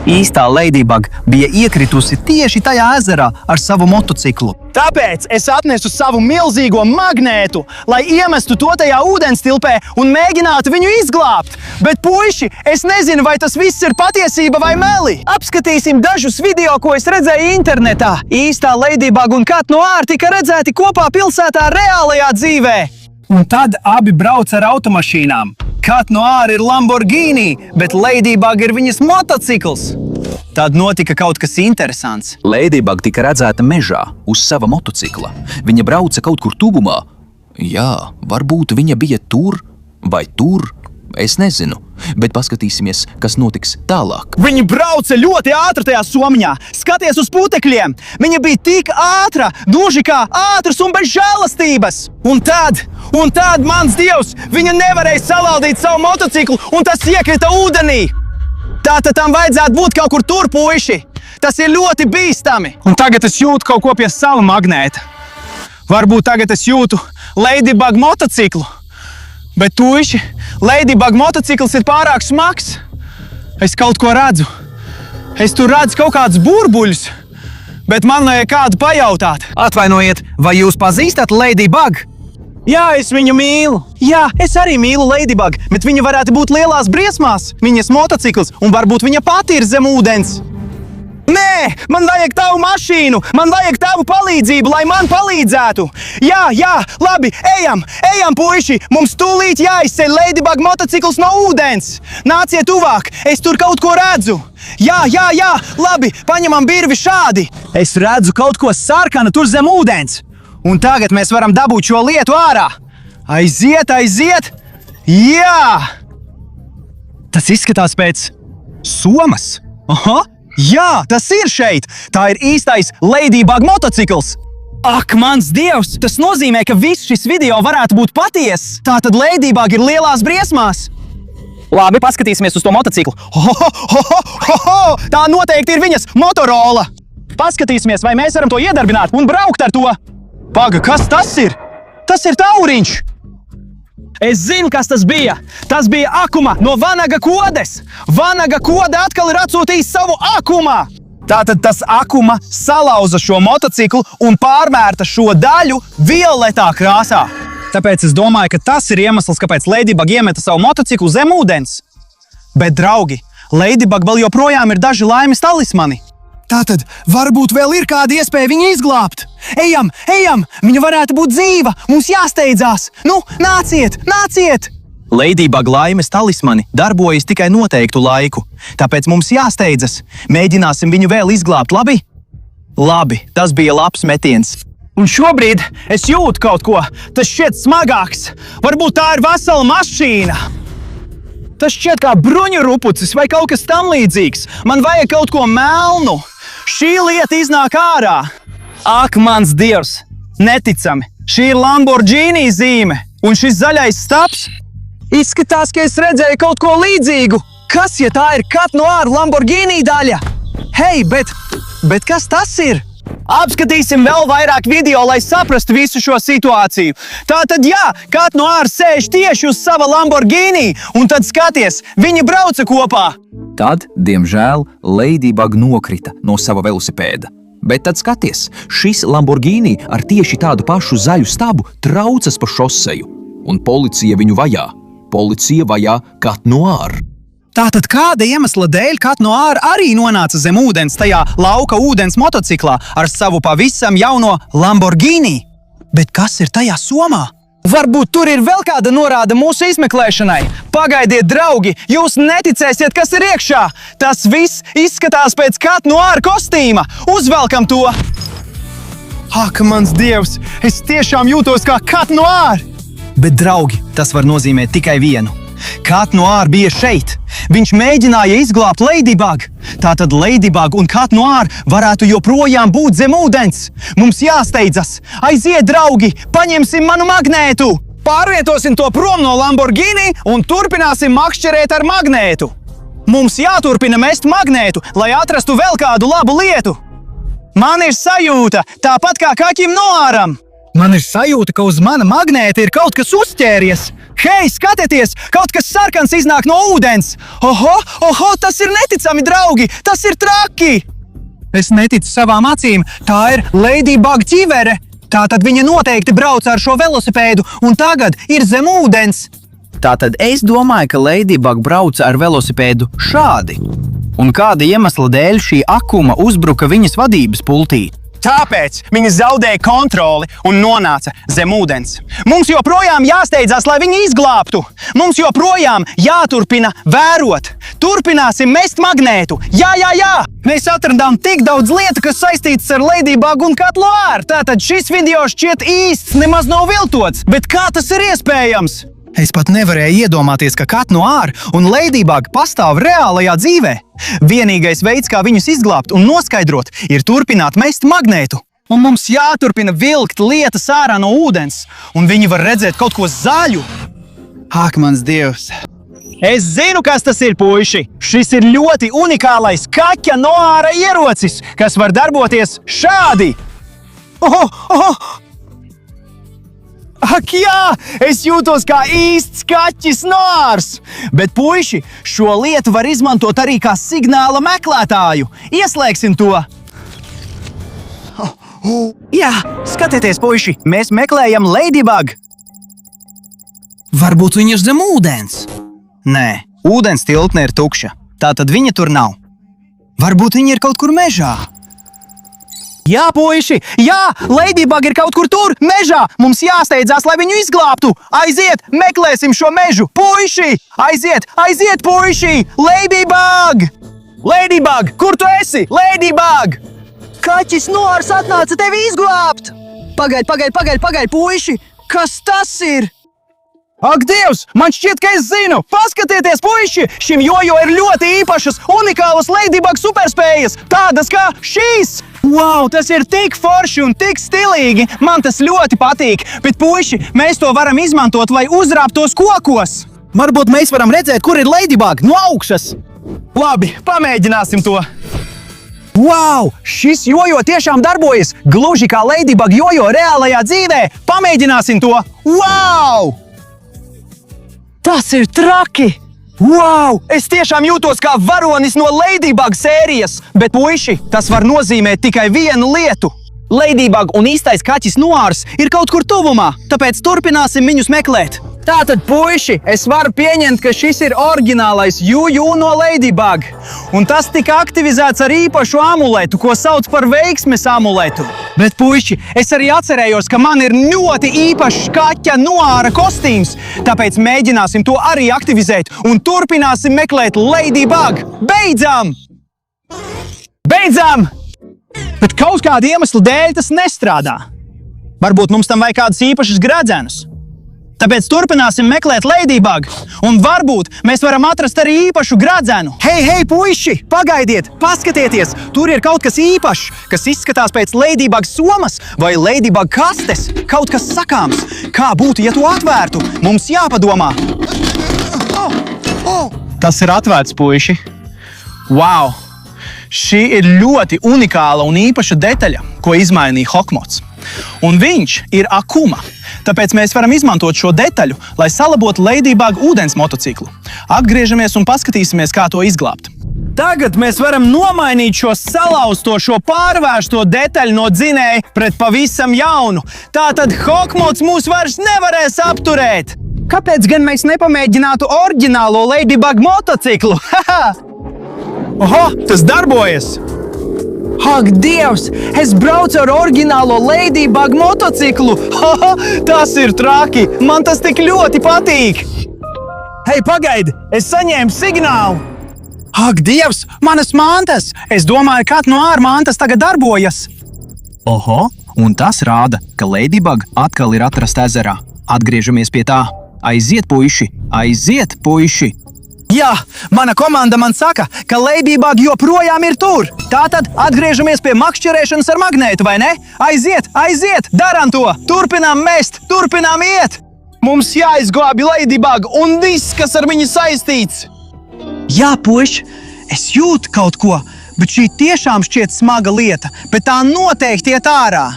Īstā Ladybug bija iekritusi tieši tajā ezerā ar savu motociklu. Tāpēc es atnesu savu milzīgo magnētu, lai iemestu to tajā ūdenstilpē un mēģinātu viņu izglābt. Bet, puiši, es nezinu, vai tas viss ir patiesība vai meli. Apskatīsim dažus video, ko es redzēju internetā. Īstā Ladybug un Cat Noir tika redzēti kopā pilsētā reālajā dzīvē. Un tad abi brauc ar automašīnām. Cat Noir ir Lamborghini, bet Ladybug ir viņas motocikls. Tad notika kaut kas interesants. Ladybug tika redzēta mežā uz sava motocikla. Viņa brauca kaut kur tuvumā. Jā, varbūt viņa bija tur vai tur, es nezinu. Bet paskatīsimies, kas notiks tālāk. Viņa brauca ļoti ātri tajā somiņā. Skaties uz putekļiem. Viņa bija tik ātra, gluži kā ātrs un bez žēlastības. Un tad, mans Dievs, viņa nevarēja savaldīt savu motociklu, un tas iekrita ūdenī. Tātad tam vajadzētu būt kaut kur tur, puiši. Tas ir ļoti bīstami. Un tagad es jūtu kaut ko pie sava magnēta. Varbūt tagad es jūtu Ladybug motociklu. Bet, puiši, Ladybug motocikls ir pārāk smags. Es kaut ko redzu. Es tur redzu kaut kādus burbuļus. Bet man vajag kādu pajautāt. Atvainojiet, vai jūs pazīstat Ladybug? Jā, es viņu mīlu. Jā, es arī mīlu Ladybug, bet viņa varētu būt lielās briesmās. Viņas motocikls, un varbūt viņa pati ir zem ūdens. Nē, man vajag tavu mašīnu, man vajag tavu palīdzību, lai man palīdzētu. Jā, labi, ejam, puiši, mums tūlīt jāizceļ Ladybug motocikls no ūdens. Nāciet tuvāk, es tur kaut ko redzu. Jā, labi, paņemam birvi šādi. Es redzu kaut ko sarkanu tur zem ūdens. Un tagad mēs varam dabūt šo lietu ārā. Aiziet. Jā! Tas izskatās pēc somas. Aha! Jā, tas ir šeit! Tā ir īstais Ladybug motocikls! Ak, mans Dievs! Tas nozīmē, ka viss šis video varētu būt patiess! Tātad Ladybug ir lielās briesmās! Labi, paskatīsimies uz to motociklu. Tā noteikti ir viņas Motorola! Paskatīsimies, vai mēs varam to iedarbināt un braukt ar to! Paga, kas tas ir? Tas ir tauriņš! Es zinu, kas tas bija. Tas bija Akuma no Vanaga kodes. Vanaga kode atkal ir atsūtījis savu Akuma. Tātad tas Akuma salauza šo motociklu un pārmērta šo daļu violetā krāsā. Tāpēc es domāju, ka tas ir iemesls, kāpēc Ladybug iemeta savu motociklu zem ūdens. Bet, draugi, Ladybug vēl joprojām ir daži laimes talismani. Tātad varbūt vēl ir kāda iespēja viņu izglābt. Ejam! Viņa varētu būt dzīva! Mums jāsteidzās! Nu, nāciet! Ladybug laimes talismani darbojas tikai noteiktu laiku, tāpēc mums jāsteidzas. Mēģināsim viņu vēl izglābt, labi? Labi, tas bija labs metiens. Un šobrīd es jūtu kaut ko. Tas šķiet smagāks. Varbūt tā ir vesela mašīna. Tas šķiet kā bruņu rupucis vai kaut kas tam līdzīgs. Man vajag kaut ko melnu. Šī lieta iznāk ārā. Ak, mans Dievs! Neticami! Šī ir Lamborghini zīme. Un šis zaļais stabs izskatās, ka es redzēju kaut ko līdzīgu. Kas, ja tā ir Cat Noir Lamborghini daļa? Hei, bet kas tas ir? Apskatīsim vēl vairāk video, lai saprastu visu šo situāciju. Tātad jā, Cat Noir sēž tieši uz sava Lamborghini, un tad skaties, viņi brauca kopā. Tad, diemžēl, Ladybug nokrita no sava velosipēda. Bet tad skaties, šis Lamborghini ar tieši tādu pašu zaļu stabu traucas pa šoseju. Un policija viņu vajā. Policija vajā Cat Noir. Tātad kāda iemesla dēļ Cat Noir arī nonāca zem ūdens tajā lauka ūdens motociklā ar savu pavisam jauno Lamborghini? Bet kas ir tajā somā? Varbūt tur ir vēl kāda norāde mūsu izmeklēšanai. Pagaidiet, draugi, jūs neticēsiet, kas ir iekšā. Tas viss izskatās pēc Cat Noir kostīma. Uzvelkam to! Ak, mans Dievs, es tiešām jūtos kā Cat Noir! Bet, draugi, tas var nozīmēt tikai vienu. Cat Noir bija šeit. Viņš mēģināja izglābt Ladybug. Tātad Ladybug un Cat Noir varētu joprojām būt zem ūdens. Mums jāsteidzas. Aiziet, draugi, paņemsim manu magnētu. Pārvietosim to prom no Lamborghini un turpināsim makšķerēt ar magnētu. Mums jāturpina mest magnētu, lai atrastu vēl kādu labu lietu. Man ir sajūta, tāpat kā Kaķim Noāram. Man ir sajūta, ka uz mana magnēta ir kaut kas uzķēries. Hei, skatieties! Kaut kas sarkans iznāk no ūdens! Oho, tas ir neticami, draugi! Tas ir traki! Es neticu savām acīm. Tā ir Ladybug ķivere. Tātad viņa noteikti brauc ar šo velosipēdu un tagad ir zem ūdens. Tātad es domāju, ka Ladybug brauca ar velosipēdu šādi. Un kāda iemesla dēļ šī akuma uzbruka viņas vadības pultī? Tāpēc viņa zaudēja kontroli un nonāca zem ūdens. Mums joprojām jāsteidzās, lai viņu izglābtu. Mums joprojām jāturpina vērot. Turpināsim mest magnētu. Jā! Mēs atradām tik daudz lietu, kas saistītas ar Ladybug un Cat Noir. Tātad šis video šķiet īsts, nemaz nav viltots. Bet kā tas ir iespējams? Es pat nevarēju iedomāties, ka Cat Noir un Ladybug pastāv reālajā dzīvē. Vienīgais veids, kā viņus izglābt un noskaidrot, ir turpināt mest magnētu. Un mums jāturpina vilkt lietas ārā no ūdens, un viņi var redzēt kaut ko zaļu. Ak, mans Dievs! Es zinu, kas tas ir, puiši! Šis ir ļoti unikālais Cat Noir ierocis, kas var darboties šādi! Ak jā, es jūtos kā īsts kaķis Noirs! Bet, puiši, šo lietu var izmantot arī kā signāla meklētāju. Ieslēgsim to! Jā, skatieties, puiši, mēs meklējam Ladybug! Varbūt viņa ir zem ūdens? Nē, ūdens tiltne ir tukša. Tātad viņa tur nav. Varbūt viņa ir kaut kur mežā? Jā, puiši! Jā, Ladybug ir kaut kur tur, mežā! Mums jāsteidzās, lai viņu izglābtu! Aiziet, meklēsim šo mežu! Puiši! Aiziet, puiši! Ladybug! Ladybug, kur tu esi? Ladybug! Kaķis Noirs atnāca tevi izglābt! Pagaid, puiši! Kas tas ir? Ak, Dievs! Man šķiet, ka es zinu! Paskatieties, puiši! Šim jojo ir ļoti īpašas, unikālas Ladybug superspējas! Tādas kā šīs! Wow, tas ir tik forši un tik stilīgi! Man tas ļoti patīk! Bet, puiši, mēs to varam izmantot, lai uzrāptos kokos! Varbūt mēs varam redzēt, kur ir Ladybug no augšas! Labi, pamēģināsim to! Wow! Šis jojo tiešām darbojas! Gluži kā Ladybug jojo reālajā dzīvē! Pamēģināsim to! Wow! Tas ir traki! Wow! Es tiešām jūtos kā varonis no Ladybug sērijas! Bet, puiši, tas var nozīmēt tikai vienu lietu. Ladybug un īstais kaķis Noirs ir kaut kur tuvumā, tāpēc turpināsim viņus meklēt. Tātad, puiši, es varu pieņemt, ka šis ir oriģinālais Juju no Ladybug. Un tas tika aktivizēts ar īpašu amuletu, ko sauc par veiksmes amuletu. Bet, puiši, es arī atcerējos, ka man ir ļoti īpašs kaķa Noira kostīms. Tāpēc mēģināsim to arī aktivizēt un turpināsim meklēt Ladybug. Beidzam! Bet kaut kāda iemesla dēļ tas nestrādā. Varbūt mums tam vajag kādus īpašus gredzenus. Tāpēc turpināsim meklēt Ladybug, un varbūt mēs varam atrast arī īpašu gradzenu. Hei, puiši, pagaidiet, paskatieties, tur ir kaut kas īpašs, kas izskatās pēc Ladybug somas vai Ladybug kastes, kaut kas sakāms. Kā būtu, ja to atvērtu? Mums jāpadomā. Tas ir atvērts, puiši. Wow! Šī ir ļoti unikāla un īpaša detaļa, ko izmainīja Hokmots. Un viņš ir akuma. Tāpēc mēs varam izmantot šo detaļu, lai salabotu Ladybug ūdens motociklu. Atgriežamies un paskatīsimies, kā to izglābt. Tagad mēs varam nomainīt šo salauzto, šo pārvērsto detaļu no dzinēja pret pavisam jaunu. Tātad Hokmots mūs vairs nevarēs apturēt. Kāpēc gan mēs nepamēģinātu oriģinālo Ladybug motociklu? Oho, tas darbojas! Ak, Dievs! Es braucu ar oriģinālo Ladybug motociklu! Tas ir traki! Man tas tik ļoti patīk! Hei, pagaidi! Es saņēmu signālu! Ak, Dievs! Manas mantas! Es domāju, ka Noir mantas tagad darbojas! Oho! Un tas rāda, ka Ladybug atkal ir atrasta ezerā. Atgriežamies pie tā. Aiziet, puiši! Jā, mana komanda man saka, ka Ladybug joprojām ir tur. Tātad atgriežamies pie makšķerēšanas ar magnētu, vai ne? Aiziet! Daram to! Turpinām mest! Turpinām iet! Mums jāizglābj Ladybug un viss, kas ar viņu saistīts! Jā, puiši, es jūtu kaut ko, bet šī tiešām šķiet smaga lieta, bet tā noteikti iet ārā.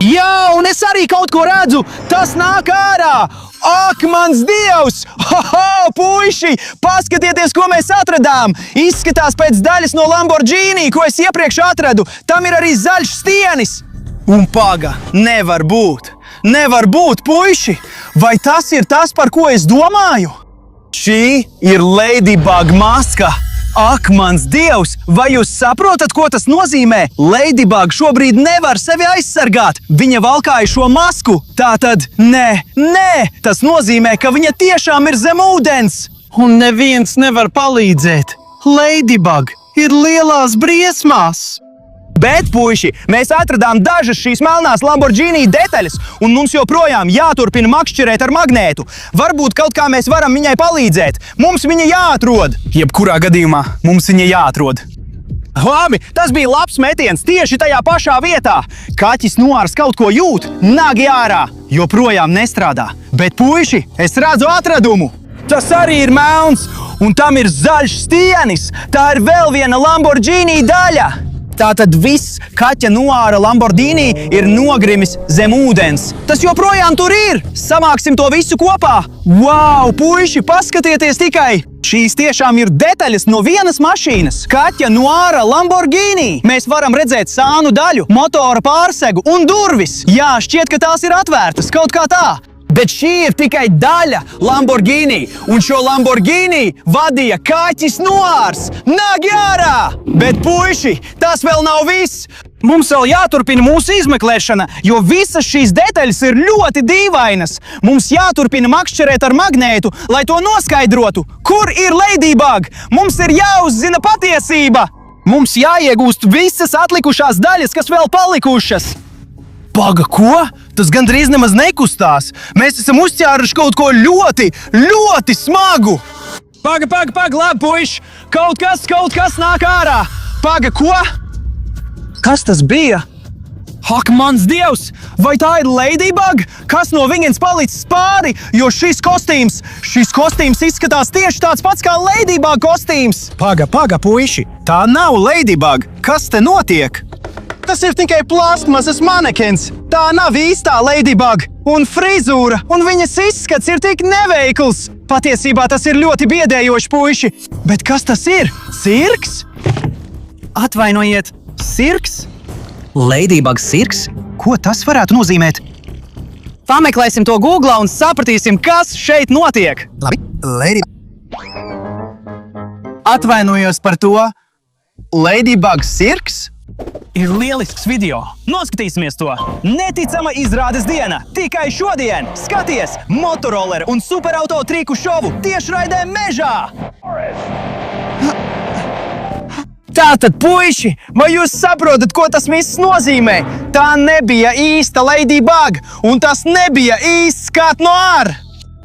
Jā, un es arī kaut ko redzu! Tas nāk ārā! Ak, mans dievs! Ho, puiši! Paskatieties, ko mēs atradām! Izskatās pēc daļas no Lamborghini, ko es iepriekš atradu. Tam ir arī zaļš stienis! Un paga, nevar būt! Nevar būt, puiši! Vai tas ir tas, par ko es domāju? Šī ir Ladybug maska! Ak, mans dievs! Vai jūs saprotat, ko tas nozīmē? Ladybug šobrīd nevar sevi aizsargāt! Viņa valkāja šo masku! Tātad, nē! Tas nozīmē, ka viņa tiešām ir zem ūdens! Un neviens nevar palīdzēt! Ladybug ir lielās briesmās! Bet, puiši, mēs atradām dažas šīs melnās Lamborghini detaļas, un mums joprojām jāturpina makšķerēt ar magnētu. Varbūt kaut kā mēs varam viņai palīdzēt. Mums viņa jāatrod. Jebkurā gadījumā mums viņa jāatrod. Labi, tas bija labs metiens tieši tajā pašā vietā. Kaķis Noārs kaut ko jūt, nagi ārā. Joprojām nestrādā. Bet, puiši, es redzu atradumu. Tas arī ir melns, un tam ir zaļš stienis. Tā ir vēl viena Lamborghini daļa. Tātad viss kaķa Noāra Lamborghini ir nogrimis zem ūdens. Tas joprojām tur ir! Samāksim to visu kopā! Wow, puiši, paskatieties tikai! Šīs tiešām ir detaļas no vienas mašīnas. Kaķa Noāra Lamborghini. Mēs varam redzēt sānu daļu, motora pārsegu un durvis. Jā, šķiet, ka tās ir atvērtas, kaut kā tā. Bet šī ir tikai daļa Lamborghini, un šo Lamborghini vadīja kaķis Noārs. Nāgi ārā! Bet, puiši, tas vēl nav viss! Mums vēl jāturpina mūsu izmeklēšana, jo visas šīs detaļas ir ļoti dīvainas. Mums jāturpina makšķerēt ar magnētu, lai to noskaidrotu. Kur ir Ladybug? Mums ir jāuzzina patiesība! Mums jāiegūst visas atlikušās daļas, kas vēl palikušas. Paga, ko? Tas gandrīz nemaz nekustās. Mēs esam uzķēruši kaut ko ļoti, ļoti smagu. Paga, labi, puiši. Kaut kas nāk ārā. Paga, ko? Kas tas bija? Ak, mans dievs! Vai tā ir Ladybug? Kas no viņas palicis pāri? Jo šis kostīms izskatās tieši tāds pats kā Ladybug kostīms. Paga, puiši. Tā nav Ladybug. Kas te notiek? Tas ir tikai plastmasas manekens. Tā nav īstā Ladybug. Un frizūra, un viņas izskats ir tik neveikls. Patiesībā tas ir ļoti biedējoši, puiši. Bet kas tas ir? Cirks? Atvainojiet, cirks? Ladybug sirks? Ko tas varētu nozīmēt? Pameklēsim to Googlā un sapratīsim, kas šeit notiek. Labi, Ladybug. Atvainojos par to. Ladybug sirks? Ir lielisks video. Noskatīsimies to. Neticama izrādes diena. Tikai šodien. Skaties, motoroleru un superauto triku šovu tiešraidē mežā. Tātad, puiši, vai jūs saprotat, ko tas viss nozīmē? Tā nebija īsta Ladybug, un tas nebija īsts Cat Noir.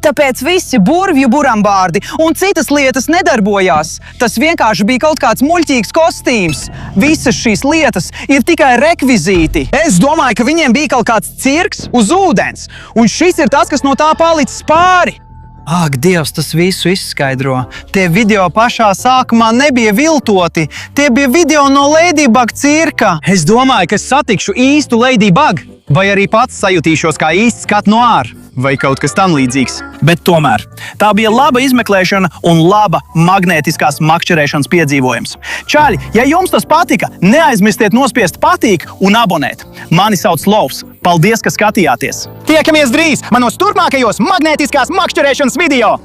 Tāpēc visi burvju burambārdi un citas lietas nedarbojās. Tas vienkārši bija kaut kāds muļķīgs kostīms. Visas šīs lietas ir tikai rekvizīti. Es domāju, ka viņiem bija kaut kāds cirks uz ūdens, un šis ir tas, kas no tā palicis pāri. Ak, Dievs, tas visu izskaidro. Tie video pašā sākumā nebija viltoti. Tie bija video no Ladybug cirka. Es domāju, ka es satikšu īstu Ladybug, vai arī pats sajutīšos kā īsts Cat Noir, vai kaut kas tam līdzīgs. Bet tomēr tā bija laba izmeklēšana un laba magnētiskās makšķerēšanas piedzīvojums. Čaļi, ja jums tas patika, neaizmirstiet nospiest patīk un abonēt. Mani sauc Lovs. Paldies, ka skatījāties! Tiekamies drīz manos turpmākajos magnētiskās makšķerēšanas video!